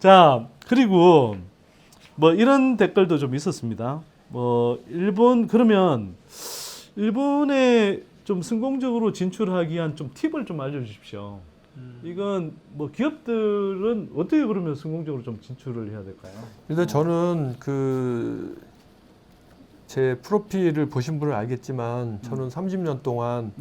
자, 그리고 뭐 이런 댓글도 좀 있었습니다. 뭐 일본 그러면 일본에 좀 성공적으로 진출하기 위한 좀 팁을 좀 알려주십시오. 이건 뭐 기업들은 어떻게 그러면 성공적으로 좀 진출을 해야 될까요? 일단 저는 제 프로필을 보신 분은 알겠지만 저는 30년 동안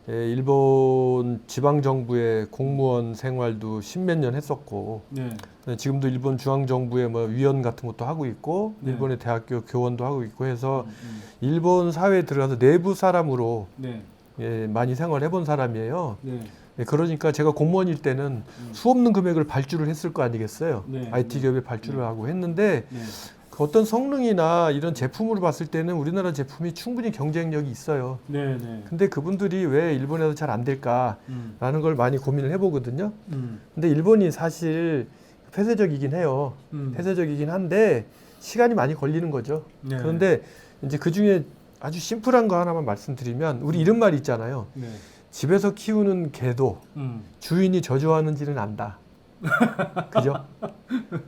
일본 지방정부의 공무원 생활도 십몇 년 했었고 네. 지금도 일본 중앙정부의 뭐 위원 같은 것도 하고 있고 네. 일본의 대학교 교원도 하고 있고 해서 일본 사회에 들어가서 내부 사람으로 네. 많이 생활해 본 사람이에요. 네. 그러니까 제가 공무원일 때는 수없는 금액을 발주를 했을 거 아니겠어요. 네. IT 기업에 발주를 하고 했는데 네. 그 어떤 성능이나 이런 제품으로 봤을 때는 우리나라 제품이 충분히 경쟁력이 있어요. 네. 네. 근데 그분들이 왜 일본에서 잘 안 될까라는 걸 많이 고민을 해보거든요. 근데 일본이 사실 폐쇄적이긴 해요. 폐쇄적이긴 한데 시간이 많이 걸리는 거죠. 네. 그런데 이제 그 중에 아주 심플한 거 하나만 말씀드리면 우리 이런 말이 있잖아요. 네. 집에서 키우는 개도 주인이 저주하는지는 안다. 그죠?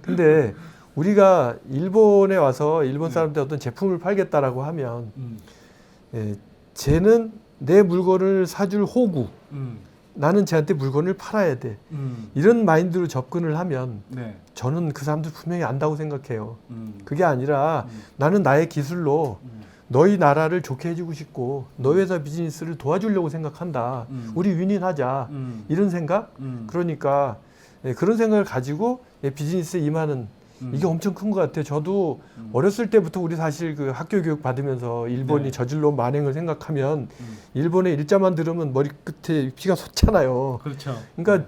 근데 우리가 일본에 와서 일본 사람들 어떤 제품을 팔겠다라고 하면 쟤는 내 물건을 사줄 호구, 나는 쟤한테 물건을 팔아야 돼. 이런 마인드로 접근을 하면 네. 저는 그 사람들 분명히 안다고 생각해요. 그게 아니라 나는 나의 기술로 너희 나라를 좋게 해주고 싶고 너희 회사 비즈니스를 도와주려고 생각한다. 우리 윈윈하자. 이런 생각? 그러니까 그런 생각을 가지고 비즈니스에 임하는 이게 엄청 큰 것 같아요. 저도 어렸을 때부터 우리 사실 그 학교 교육 받으면서 일본이 네. 저질러 온 만행을 생각하면 일본의 일자만 들으면 머리끝에 피가 솟잖아요. 그렇죠. 그러니까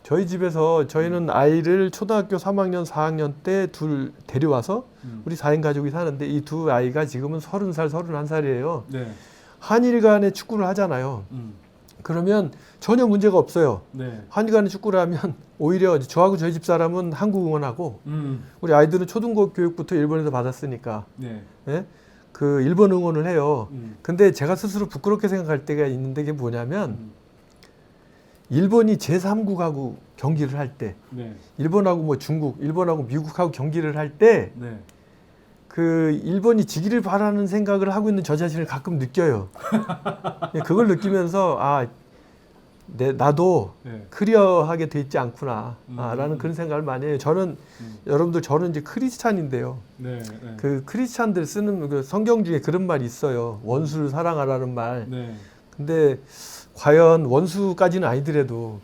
저희 집에서 저희는 아이를 초등학교 3학년, 4학년 때 둘 데려와서 우리 4인 가족이 사는데 이 두 아이가 지금은 30살, 31살이에요. 네. 한일 간에 축구를 하잖아요. 그러면 전혀 문제가 없어요. 네. 한일 간에 축구를 하면 오히려 저하고 저희 집 사람은 한국 응원하고 우리 아이들은 초등고 교육부터 일본에서 받았으니까 네. 예? 그 일본 응원을 해요. 근데 제가 스스로 부끄럽게 생각할 때가 있는데 그게 뭐냐면 일본이 제3국하고 경기를 할 때 네. 일본하고 뭐 중국, 일본하고 미국하고 경기를 할 때 네. 그 일본이 지기를 바라는 생각을 하고 있는 저 자신을 가끔 느껴요. 그걸 느끼면서 나도 네. 크리어하게 돼 있지 않구나 라는 그런 생각을 많이 해요. 저는 여러분들 저는 이제 크리스찬인데요. 네. 네. 그 크리스찬들 쓰는 그 성경 중에 그런 말이 있어요. 원수를 사랑하라는 말. 네. 근데 과연 원수까지는 아니더라도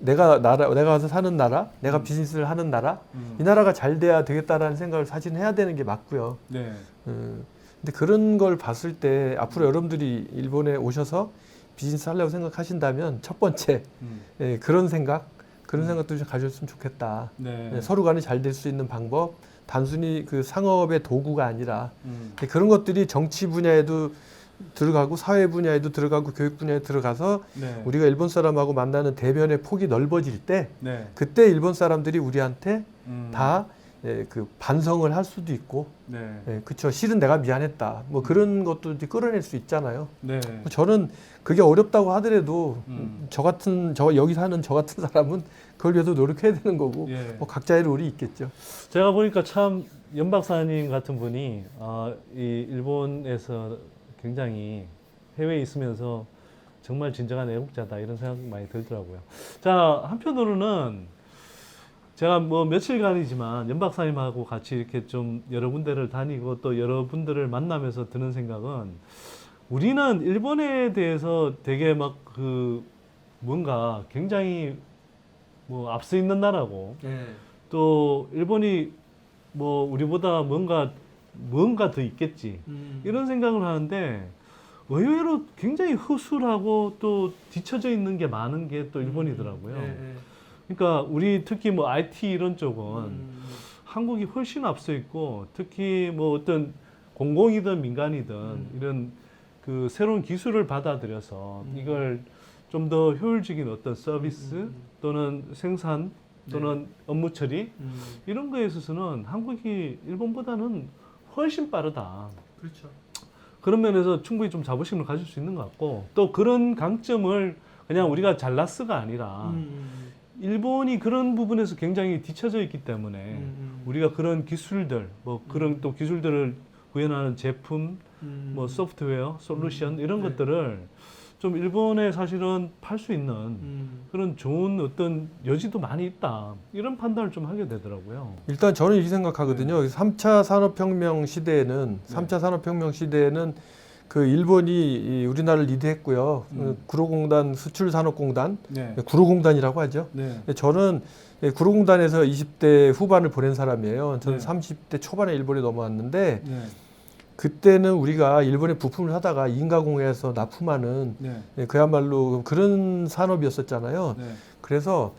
내가 가서 사는 나라, 내가 비즈니스를 하는 나라, 이 나라가 잘 돼야 되겠다라는 생각을 사실 해야 되는 게 맞고요. 네. 근데 그런 걸 봤을 때 앞으로 여러분들이 일본에 오셔서 비즈니스 하려고 생각하신다면 첫 번째 그런 생각도 좀 가졌으면 좋겠다. 네. 서로 간에 잘 될 수 있는 방법, 단순히 그 상업의 도구가 아니라 그런 것들이 정치 분야에도 들어가고 사회 분야에도 들어가고 교육 분야에 들어가서 네. 우리가 일본 사람하고 만나는 대면의 폭이 넓어질 때 네. 그때 일본 사람들이 우리한테 다 그 반성을 할 수도 있고 네. 그쵸 실은 내가 미안했다 뭐 그런 것도 이제 끌어낼 수 있잖아요. 네. 저는 그게 어렵다고 하더라도 여기 사는 저 같은 사람은 그걸 위해서 노력해야 되는 거고 예. 뭐 각자의 롤이 있겠죠. 제가 보니까 참 연 박사님 같은 분이 이 일본에서 굉장히 해외에 있으면서 정말 진정한 애국자다 이런 생각 많이 들더라고요. 자, 한편으로는 제가 뭐 며칠간이지만 연 박사님하고 같이 이렇게 좀 여러 군데를 다니고 또 여러분들을 만나면서 드는 생각은 우리는 일본에 대해서 되게 막 그 뭔가 굉장히 뭐 앞서 있는 나라고 또 일본이 뭐 우리보다 뭔가 더 있겠지 이런 생각을 하는데 의외로 굉장히 허술하고 또 뒤처져 있는 게 많은 게 또 일본이더라고요. 그러니까 우리 특히 뭐 IT 이런 쪽은 한국이 훨씬 앞서 있고 특히 뭐 어떤 공공이든 민간이든 이런 그 새로운 기술을 받아들여서 이걸 좀 더 효율적인 어떤 서비스 또는 생산 또는 업무 처리 이런 거에 있어서는 한국이 일본보다는 훨씬 빠르다. 그렇죠. 그런 면에서 충분히 좀 자부심을 가질 수 있는 것 같고 또 그런 강점을 그냥 우리가 잘났어가 아니라 일본이 그런 부분에서 굉장히 뒤처져 있기 때문에 우리가 그런 기술들, 뭐 그런 또 기술들을 구현하는 제품, 뭐 소프트웨어, 솔루션 이런 네. 것들을 좀 일본에 사실은 팔 수 있는 그런 좋은 어떤 여지도 많이 있다. 이런 판단을 좀 하게 되더라고요. 일단 저는 이렇게 생각하거든요. 3차 산업혁명 시대에는 네. 3차 산업혁명 시대에는 그 일본이 이 우리나라를 리드했고요. 구로공단 수출산업공단, 네. 구로공단이라고 하죠. 네. 저는 구로공단에서 20대 후반을 보낸 사람이에요. 저는 네. 30대 초반에 일본에 넘어왔는데 네. 그때는 우리가 일본에 부품을 하다가 인가공해서 납품하는 네. 그야말로 그런 산업이었었잖아요. 네. 그래서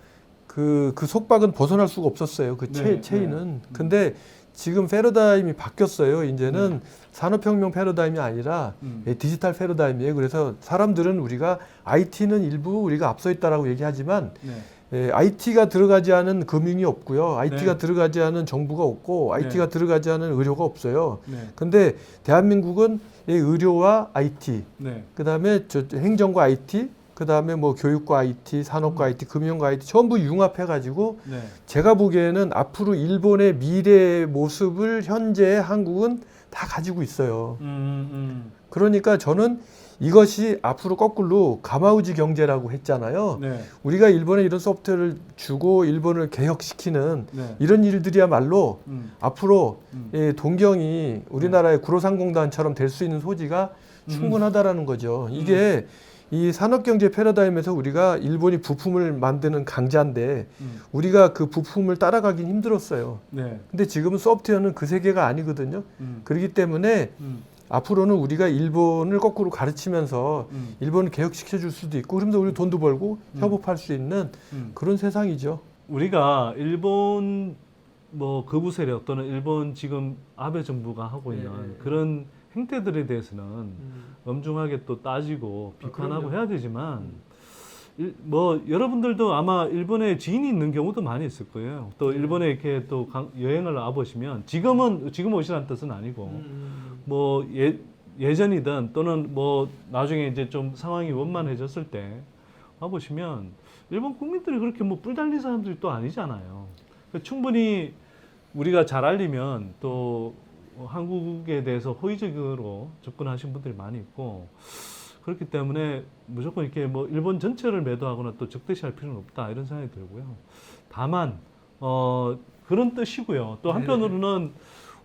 그 속박은 벗어날 수가 없었어요. 그 네, 체인은. 근데 지금 패러다임이 바뀌었어요. 이제는 산업혁명 패러다임이 아니라 디지털 패러다임이에요. 그래서 사람들은 우리가 IT는 일부 우리가 앞서 있다라고 얘기하지만 IT가 들어가지 않은 금융이 없고요. IT가 네. 들어가지 않은 정부가 없고 IT가 네. 들어가지 않은 의료가 없어요. 네. 근데 대한민국은 이 의료와 IT, 네. 그다음에 행정과 IT, 그다음에 뭐 교육과 IT, 산업과 IT, 금융과 IT 전부 융합해가지고 네. 제가 보기에는 앞으로 일본의 미래의 모습을 현재 한국은 다 가지고 있어요. 그러니까 저는 이것이 앞으로 거꾸로 가마우지 경제라고 했잖아요. 네. 우리가 일본에 이런 소프트웨어를 주고 일본을 개혁시키는 네. 이런 일들이야말로 음. 앞으로 동경이 우리나라의 구로상공단처럼 될 수 있는 소지가 충분하다라는 거죠. 이게 이 산업경제 패러다임에서 우리가 일본이 부품을 만드는 강자인데 우리가 그 부품을 따라가긴 힘들었어요. 네. 근데 지금은 소프트웨어는 그 세계가 아니거든요. 그렇기 때문에 앞으로는 우리가 일본을 거꾸로 가르치면서 일본을 개혁시켜 줄 수도 있고 그러면서 우리 돈도 벌고 협업할 수 있는 그런 세상이죠. 우리가 일본 뭐 극우 세력 또는 일본 지금 아베 정부가 하고 있는 그런 행태들에 대해서는 엄중하게 또 따지고 비판하고 그럼요. 해야 되지만 뭐 여러분들도 아마 일본에 지인이 있는 경우도 많이 있을 거예요. 또 일본에 이렇게 또 여행을 와보시면 지금 오시라는 뜻은 아니고 뭐 예전이든 또는 뭐 나중에 이제 좀 상황이 원만해졌을 때 와보시면 일본 국민들이 그렇게 뭐 뿔 달린 사람들이 또 아니잖아요. 충분히 우리가 잘 알리면 또 한국에 대해서 호의적으로 접근하신 분들이 많이 있고 그렇기 때문에 무조건 이렇게 뭐 일본 전체를 매도하거나 또 적대시할 필요는 없다 이런 생각이 들고요. 다만 그런 뜻이고요. 또 한편으로는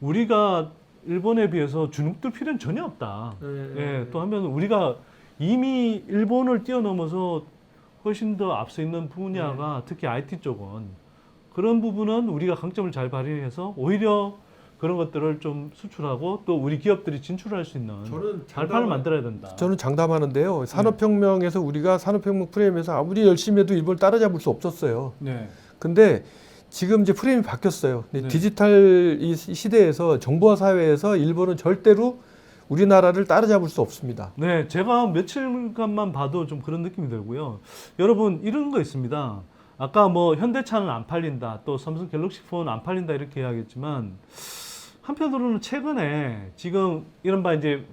우리가 일본에 비해서 주눅들 필요는 전혀 없다. 예, 또 한편 우리가 이미 일본을 뛰어넘어서 훨씬 더 앞서 있는 분야가 특히 IT 쪽은 그런 부분은 우리가 강점을 잘 발휘해서 오히려 그런 것들을 좀 수출하고 또 우리 기업들이 진출할 수 있는 발판을 만들어야 된다. 저는 장담하는데요. 산업혁명에서 우리가 산업혁명 프레임에서 아무리 열심히 해도 일본을 따라잡을 수 없었어요. 네. 근데 지금 이제 프레임이 바뀌었어요. 네. 디지털 이 시대에서 정보화 사회에서 일본은 절대로 우리나라를 따라잡을 수 없습니다. 네, 제가 며칠간만 봐도 좀 그런 느낌이 들고요. 여러분 이런 거 있습니다. 아까 뭐 현대차는 안 팔린다, 또 삼성 갤럭시 폰 안 팔린다 이렇게 이야기했지만 한편으로는 최근에 지금 이른바 이제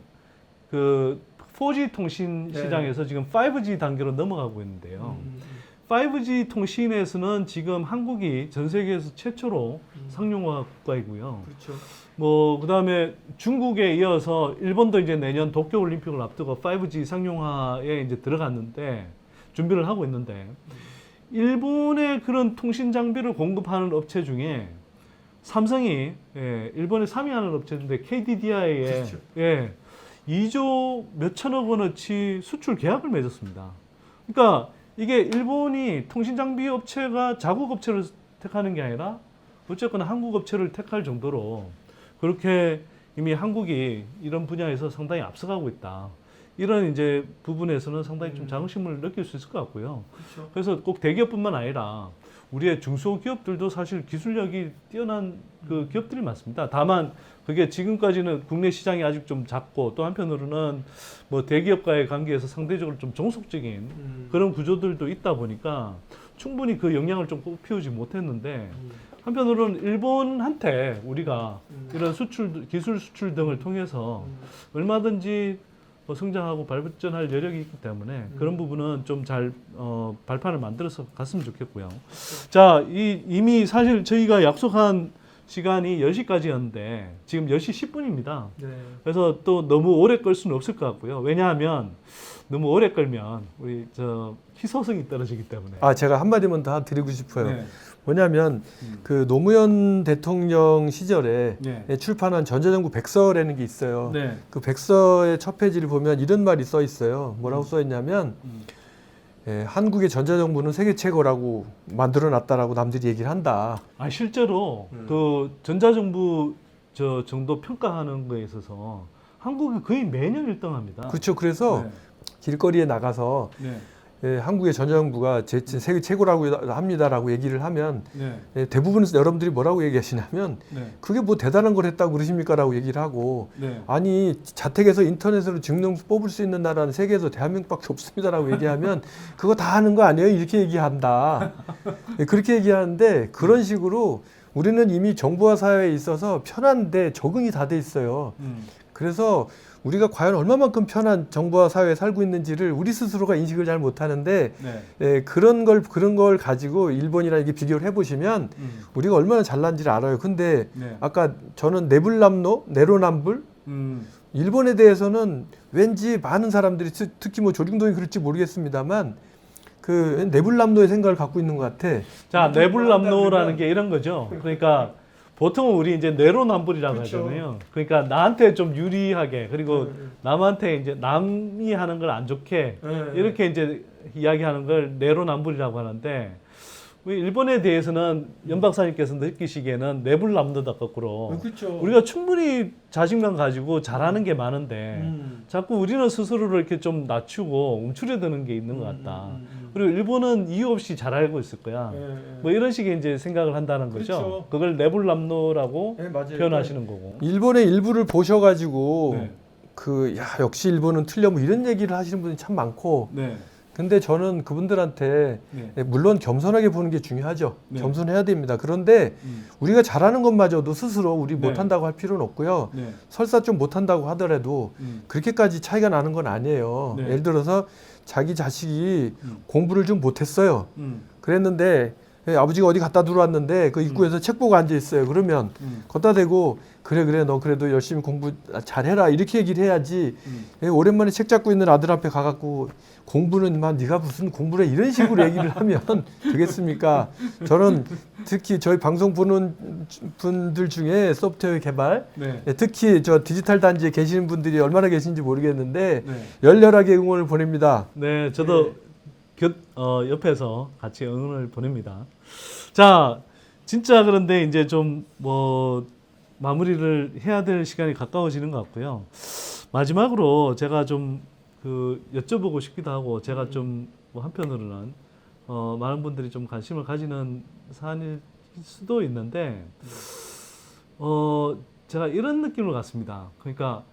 그 4G 통신 시장에서 지금 5G 단계로 넘어가고 있는데요. 5G 통신에서는 지금 한국이 전 세계에서 최초로 상용화 국가이고요. 그렇죠. 뭐 그다음에 중국에 이어서 일본도 이제 내년 도쿄 올림픽을 앞두고 5G 상용화에 이제 들어갔는데 준비를 하고 있는데 일본의 그런 통신 장비를 공급하는 업체 중에 삼성이 일본에 3위 하는 업체인데 KDDI에 그렇죠. 2조 몇천억 원어치 수출 계약을 맺었습니다. 그러니까 이게 일본이 통신 장비 업체가 자국 업체를 택하는 게 아니라 어쨌거나 한국 업체를 택할 정도로 그렇게 이미 한국이 이런 분야에서 상당히 앞서가고 있다. 이런 이제 부분에서는 상당히 좀 자긍심을 느낄 수 있을 것 같고요. 그렇죠. 그래서 꼭 대기업뿐만 아니라 우리의 중소기업들도 사실 기술력이 뛰어난 그 기업들이 많습니다. 다만 그게 지금까지는 국내 시장이 아직 좀 작고 또 한편으로는 뭐 대기업과의 관계에서 상대적으로 좀 종속적인 그런 구조들도 있다 보니까 충분히 그 영향을 좀 피우지 못했는데 한편으로는 일본한테 우리가 이런 수출, 기술 수출 등을 통해서 얼마든지 성장하고 발전할 여력이 있기 때문에 그런 부분은 좀 잘 발판을 만들어서 갔으면 좋겠고요. 자, 이미 사실 저희가 약속한 시간이 10시까지였는데 지금 10시 10분입니다. 네. 그래서 또 너무 오래 끌 수는 없을 것 같고요. 왜냐하면 너무 오래 끌면 우리 희소성이 떨어지기 때문에. 아, 제가 한마디만 더 드리고 싶어요. 네. 뭐냐면 그 노무현 대통령 시절에 네. 출판한 전자정부 백서라는 게 있어요. 네. 그 백서의 첫 페이지를 보면 이런 말이 써 있어요. 뭐라고 써 있냐면 한국의 전자정부는 세계 최고라고 만들어놨다라고 남들이 얘기를 한다. 아, 실제로 그 전자정부 정도 평가하는 거에 있어서 한국이 거의 매년 1등합니다. 그렇죠. 그래서 네. 길거리에 나가서 네. 한국의 전자정부가 세계 최고라고 합니다라고 얘기를 하면 네. 대부분 여러분들이 뭐라고 얘기하시냐면 네. 그게 뭐 대단한 걸 했다고 그러십니까라고 얘기를 하고 네. 아니 자택에서 인터넷으로 증명서 뽑을 수 있는 나라는 세계에서 대한민국밖에 없습니다라고 얘기하면 그거 다 하는 거 아니에요? 이렇게 얘기한다. 그렇게 얘기하는데 그런 식으로 우리는 이미 정보화 사회에 있어서 편한데 적응이 다 돼 있어요. 그래서 우리가 과연 얼마만큼 편한 정보화 사회에 살고 있는지를 우리 스스로가 인식을 잘 못하는데 네. 그런 걸 가지고 일본이랑 이게 비교를 해보시면 우리가 얼마나 잘난지를 알아요. 근데 네. 아까 저는 내로남불 일본에 대해서는 왠지 많은 사람들이 특히 뭐 조중동이 그럴지 모르겠습니다만 그 네불남노의 생각을 갖고 있는 것 같아. 자, 내불남노라는 게 이런 거죠. 그러니까 보통은 우리 이제 내로남불이라고 그렇죠. 하잖아요. 그러니까 나한테 좀 유리하게 그리고 남한테 이제 남이 하는 걸 안 좋게 이렇게 이제 이야기하는 걸 내로남불이라고 하는데 우리 일본에 대해서는 연 박사님께서 느끼시기에는 내불남노다 거꾸로 그렇죠. 우리가 충분히 자신감 가지고 잘하는 게 많은데 자꾸 우리는 스스로를 이렇게 좀 낮추고 움츠려드는 게 있는 것 같다. 그리고 일본은 이유 없이 잘 알고 있을 거야. 뭐 이런 식의 이제 생각을 한다는 거죠. 그렇죠. 그걸 내불남노라고 맞아요. 표현하시는 거고. 일본의 일부를 보셔가지고 네. 역시 일본은 틀려 뭐 이런 얘기를 하시는 분이 참 많고 네. 근데 저는 그분들한테 네. 물론 겸손하게 보는 게 중요하죠. 네. 겸손해야 됩니다. 그런데 우리가 잘하는 것마저도 스스로 우리 네. 못한다고 할 필요는 없고요. 네. 설사 좀 못한다고 하더라도 그렇게까지 차이가 나는 건 아니에요. 네. 예를 들어서 자기 자식이 공부를 좀 못했어요. 그랬는데 아버지가 어디 갖다 들어왔는데 그 입구에서 책 보고 앉아 있어요. 그러면 걷다 대고 그래 너 그래도 열심히 공부 잘해라 이렇게 얘기를 해야지. 오랜만에 책 잡고 있는 아들 앞에 가갖고 공부는 막 네가 무슨 공부를 해 이런 식으로 얘기를 하면 되겠습니까? 저는 특히 저희 방송 보는 분들 중에 소프트웨어 개발 네. 특히 저 디지털 단지에 계시는 분들이 얼마나 계신지 모르겠는데 네. 열렬하게 응원을 보냅니다. 네, 저도 옆에서 같이 응원을 보냅니다. 자, 진짜 그런데 이제 좀 뭐 마무리를 해야 될 시간이 가까워지는 것 같고요. 마지막으로 제가 좀 여쭤보고 싶기도 하고 제가 좀 뭐 한편으로는 많은 분들이 좀 관심을 가지는 사안일 수도 있는데 제가 이런 느낌을 갖습니다. 그러니까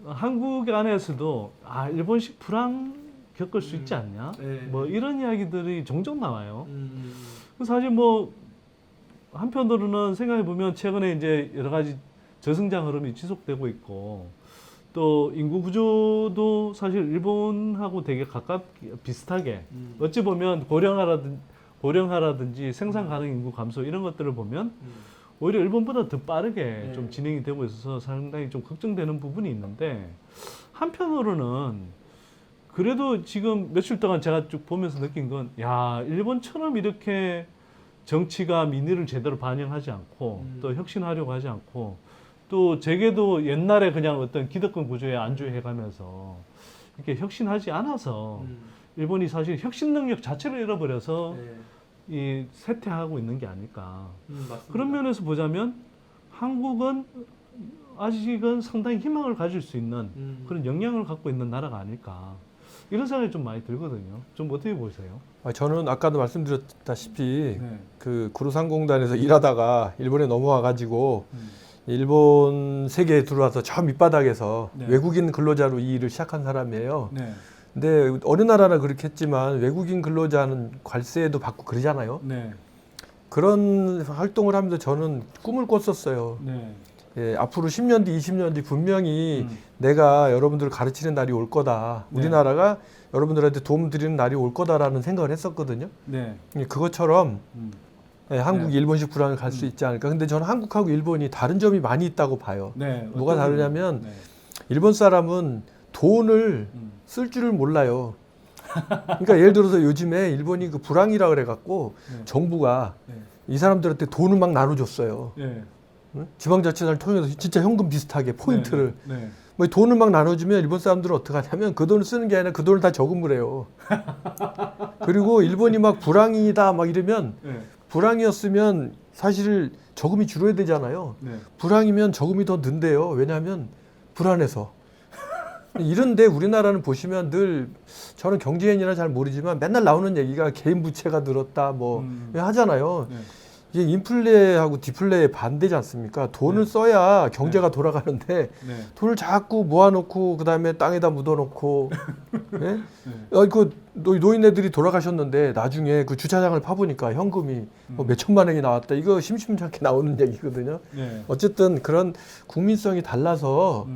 한국 안에서도 일본식 불황 겪을 수 있지 않냐? 뭐 이런 이야기들이 종종 나와요. 사실 뭐 한편으로는 생각해 보면 최근에 이제 여러 가지 저성장 흐름이 지속되고 있고 또 인구 구조도 사실 일본하고 되게 비슷하게 어찌 보면 고령화라든지 생산 가능 인구 감소 이런 것들을 보면 오히려 일본보다 더 빠르게 좀 진행이 되고 있어서 상당히 좀 걱정되는 부분이 있는데 한편으로는 그래도 지금 며칠 동안 제가 쭉 보면서 느낀 건 일본처럼 이렇게 정치가 민의를 제대로 반영하지 않고 또 혁신하려고 하지 않고 또 재계도 옛날에 그냥 어떤 기득권 구조에 안주해가면서 이렇게 혁신하지 않아서 일본이 사실 혁신 능력 자체를 잃어버려서 이 쇠퇴하고 있는 게 아닐까. 그런 면에서 보자면 한국은 아직은 상당히 희망을 가질 수 있는 그런 역량을 갖고 있는 나라가 아닐까. 이런 생각이 좀 많이 들거든요. 좀 어떻게 보세요? 저는 아까도 말씀드렸다시피 그 구로상공단에서 일하다가 일본에 넘어와가지고 일본 세계에 들어와서 저 밑바닥에서 외국인 근로자로 이 일을 시작한 사람이에요. 근데 어느 나라나 그렇겠지만 외국인 근로자는 관세도 받고 그러잖아요. 그런 활동을 하면서 저는 꿈을 꿨었어요. 앞으로 10년 뒤, 20년 뒤 분명히 내가 여러분들을 가르치는 날이 올 거다. 네. 우리나라가 여러분들한테 도움 드리는 날이 올 거다라는 생각을 했었거든요. 네. 그것처럼 한국이 네. 일본식 불황을 갈 수 있지 않을까. 근데 저는 한국하고 일본이 다른 점이 많이 있다고 봐요. 네. 뭐가 어떤- 다르냐면 네. 일본 사람은 돈을 쓸 줄을 몰라요. 그러니까 예를 들어서 요즘에 일본이 그 불황이라 그래갖고 네. 정부가 네. 이 사람들한테 돈을 막 나눠줬어요. 네. 응? 지방자치단을 통해서 진짜 현금 비슷하게 포인트를. 네. 뭐 돈을 막 나눠주면 일본 사람들은 어떻게 하냐면 그 돈을 쓰는 게 아니라 그 돈을 다 저금을 해요. 그리고 일본이 막 불황이다 막 이러면 네. 불황이었으면 사실 저금이 줄어야 되잖아요. 네. 불황이면 저금이 더 는데요. 왜냐하면 불안해서. 이런데 우리나라는 보시면 늘 저는 경제인이라 잘 모르지만 맨날 나오는 얘기가 개인 부채가 늘었다 뭐 하잖아요. 네. 이게 인플레하고 디플레의 반대지 않습니까? 돈을 네. 써야 경제가 돌아가는데 네. 돈을 자꾸 모아놓고 그다음에 땅에다 묻어놓고 예? 그 노인네들이 돌아가셨는데 나중에 그 주차장을 파보니까 현금이 뭐 몇천만 원이 나왔다. 이거 심심찮게 나오는 얘기거든요. 네. 어쨌든 그런 국민성이 달라서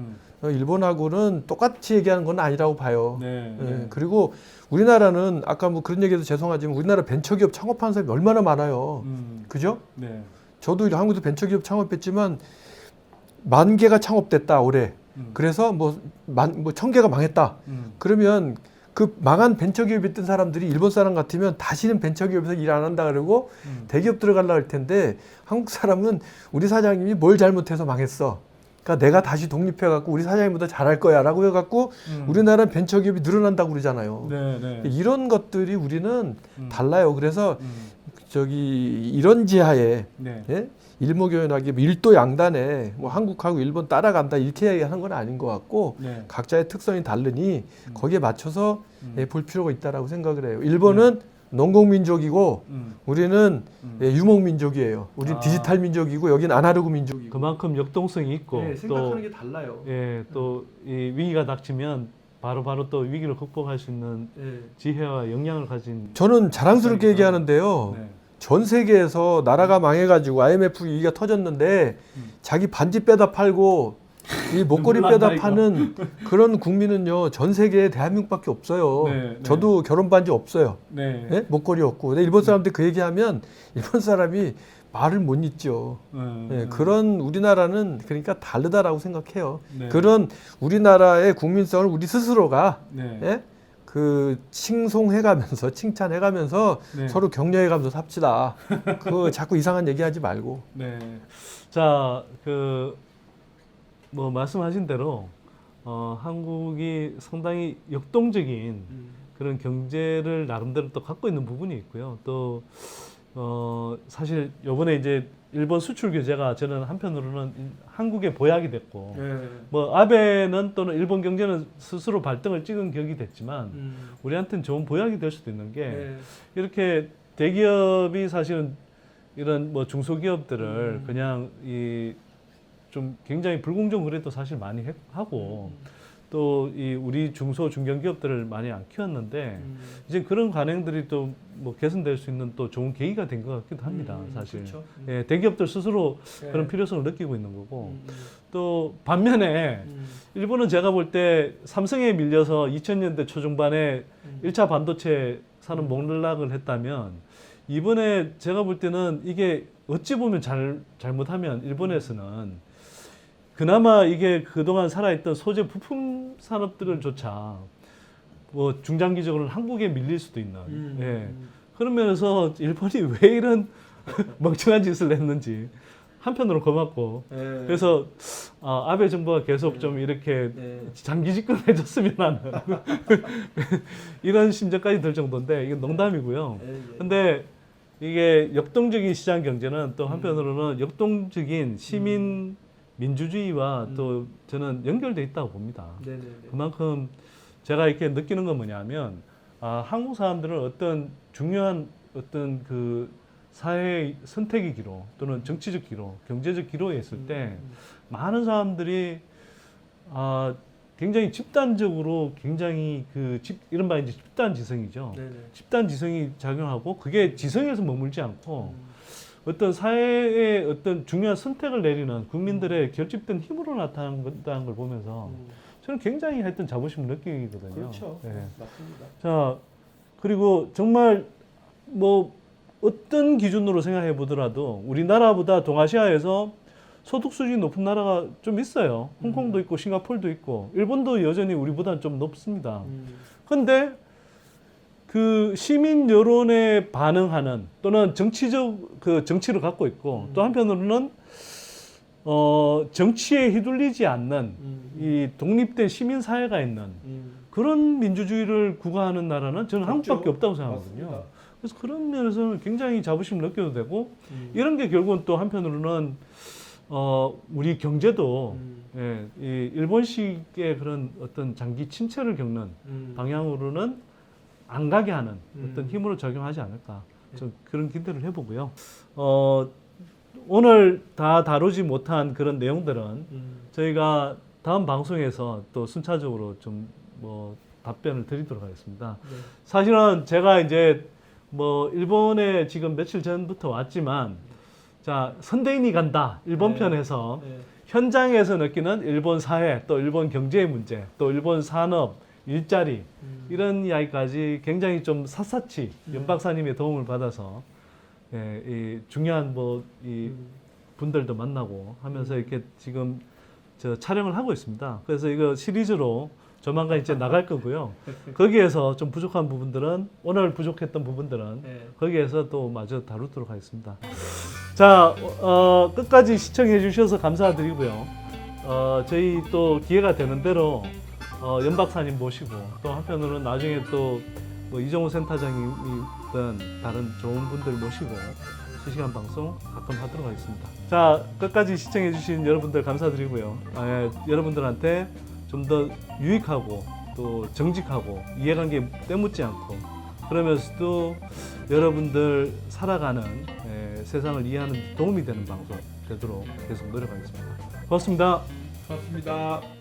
일본하고는 똑같이 얘기하는 건 아니라고 봐요. 네. 예, 네. 그리고 우리나라는 아까 뭐 그런 얘기해서 죄송하지만 우리나라 벤처기업 창업하는 사람이 얼마나 많아요. 그죠? 네. 저도 한국에서 벤처기업 창업했지만 10,000개가 창업됐다 올해. 그래서 뭐 1,000개가 망했다. 그러면 그 망한 벤처기업에 있던 사람들이 일본 사람 같으면 다시는 벤처기업에서 일 안 한다 그러고 대기업 들어가려고 할 텐데 한국 사람은 우리 사장님이 뭘 잘못해서 망했어. 그러니까 내가 다시 독립해갖고 우리 사장님보다 잘할 거야라고 해갖고 우리나라는 벤처기업이 늘어난다고 그러잖아요. 네. 네. 이런 것들이 우리는 달라요. 그래서 저기 이런 지하에 네. 예? 일목요연하게 뭐 일도 양단에 뭐 한국하고 일본 따라간다 이렇게 얘기하는 건 아닌 것 같고 네. 각자의 특성이 다르니 거기에 맞춰서 볼 필요가 있다라고 생각을 해요. 일본은 농공민족이고 우리는 유목민족이에요. 우리는 디지털 민족이고 여기는 아날로그 민족이고. 그만큼 역동성이 있고 네, 생각하는 게 달라요. 또 이 위기가 닥치면 바로바로 또 위기를 극복할 수 있는 지혜와 역량을 가진 저는 자랑스럽게 얘기하는데요. 네. 전 세계에서 나라가 망해가지고 IMF 위기가 터졌는데 자기 반지 빼다 팔고 이 목걸이 눈물 난다, 빼다 파는 그런 국민은요 전 세계에 대한민국밖에 없어요. 네, 네. 저도 결혼 반지 없어요. 네. 예? 목걸이 없고. 근데 일본 사람들 그 얘기하면 일본 사람이 말을 못 잇죠. 예, 그런 우리나라는 그러니까 다르다라고 생각해요. 네. 그런 우리나라의 국민성을 우리 스스로가 네. 예? 그 칭송해가면서 칭찬해가면서 네. 서로 격려해가면서 삽시다. 그 자꾸 이상한 얘기하지 말고. 네. 자, 뭐 말씀하신 대로 한국이 상당히 역동적인 그런 경제를 나름대로 또 갖고 있는 부분이 있고요. 또 사실 요번에 이제 일본 수출 규제가 저는 한편으로는 한국의 보약이 됐고 뭐 아베는 또는 일본 경제는 스스로 발등을 찍은 격이 됐지만 우리한테는 좋은 보약이 될 수도 있는 게 이렇게 대기업이 사실은 이런 뭐 중소기업들을 그냥 좀 굉장히 불공정 거래도 사실 많이 하고 또 이 우리 중소 중견기업들을 많이 안 키웠는데 이제 그런 관행들이 또 뭐 개선될 수 있는 또 좋은 계기가 된 것 같기도 합니다. 사실 그렇죠. 예, 대기업들 스스로 그런 필요성을 느끼고 있는 거고 또 반면에 일본은 제가 볼 때 삼성에 밀려서 2000년대 초중반에 1차 반도체 산업 목락을 했다면 이번에 제가 볼 때는 이게 어찌 보면 잘못하면 일본에서는 그나마 이게 그동안 살아있던 소재 부품 산업들을조차 뭐 중장기적으로 한국에 밀릴 수도 있는 예. 그런 면에서 일본이 왜 이런 멍청한 짓을 했는지 한편으로 고맙고 그래서 아베 정부가 계속 좀 이렇게 장기 집권해줬으면 하는 이런 심정까지 들 정도인데 이게 농담이고요. 근데 이게 역동적인 시장 경제는 또 한편으로는 역동적인 시민 민주주의와 또 저는 연결돼 있다고 봅니다. 그만큼 제가 이렇게 느끼는 건 뭐냐면 한국 사람들은 어떤 중요한 어떤 그 사회의 선택의 기로 또는 정치적 기로, 경제적 기로에 있을 때 많은 사람들이 굉장히 집단적으로 굉장히 이른바 이제 집단 지성이죠. 집단 지성이 작용하고 그게 지성에서 머물지 않고 어떤 사회의 어떤 중요한 선택을 내리는 국민들의 결집된 힘으로 나타난다는 걸 보면서 저는 굉장히 하여튼 자부심을 느끼거든요. 그렇죠. 예. 맞습니다. 자, 그리고 정말 뭐 어떤 기준으로 생각해 보더라도 우리나라보다 동아시아에서 소득 수준이 높은 나라가 좀 있어요. 홍콩도 있고 싱가포르도 있고 일본도 여전히 우리보다는 좀 높습니다. 근데 그 시민 여론에 반응하는 또는 정치적 그 정치를 갖고 있고 또 한편으로는 정치에 휘둘리지 않는 이 독립된 시민 사회가 있는 그런 민주주의를 구가하는 나라는 저는 한국밖에 없다고 생각하거든요. 맞습니다. 그래서 그런 면에서는 굉장히 자부심을 느껴도 되고 이런 게 결국은 또 한편으로는 우리 경제도 예, 이 일본식의 그런 어떤 장기 침체를 겪는 방향으로는 안 가게 하는 어떤 힘으로 작용하지 않을까 좀 그런 기대를 해보고요. 오늘 다 다루지 못한 그런 내용들은 저희가 다음 방송에서 또 순차적으로 좀 뭐 답변을 드리도록 하겠습니다. 사실은 제가 이제 뭐 일본에 지금 며칠 전부터 왔지만 자 선대인이 간다 일본 편에서 현장에서 느끼는 일본 사회 또 일본 경제의 문제 또 일본 산업 일자리 이런 이야기까지 굉장히 좀 샅샅이 연 박사님의 도움을 받아서 예, 이 중요한 뭐 이 분들도 만나고 하면서 이렇게 지금 저 촬영을 하고 있습니다. 그래서 이거 시리즈로 조만간 이제 나갈 거고요. 거기에서 좀 부족한 부분들은 오늘 부족했던 부분들은 거기에서 또 마저 다루도록 하겠습니다. 자, 끝까지 시청해 주셔서 감사드리고요. 저희 또 기회가 되는 대로 연 박사님 모시고 또 한편으로는 나중에 또 뭐 이정호 센터장이든 다른 좋은 분들 모시고 실시간 방송 가끔 하도록 하겠습니다. 자, 끝까지 시청해 주신 여러분들 감사드리고요. 여러분들한테 좀 더 유익하고 또 정직하고 이해관계 때묻지 않고 그러면서도 여러분들 살아가는 세상을 이해하는 데 도움이 되는 방송 되도록 계속 노력하겠습니다. 고맙습니다. 고맙습니다.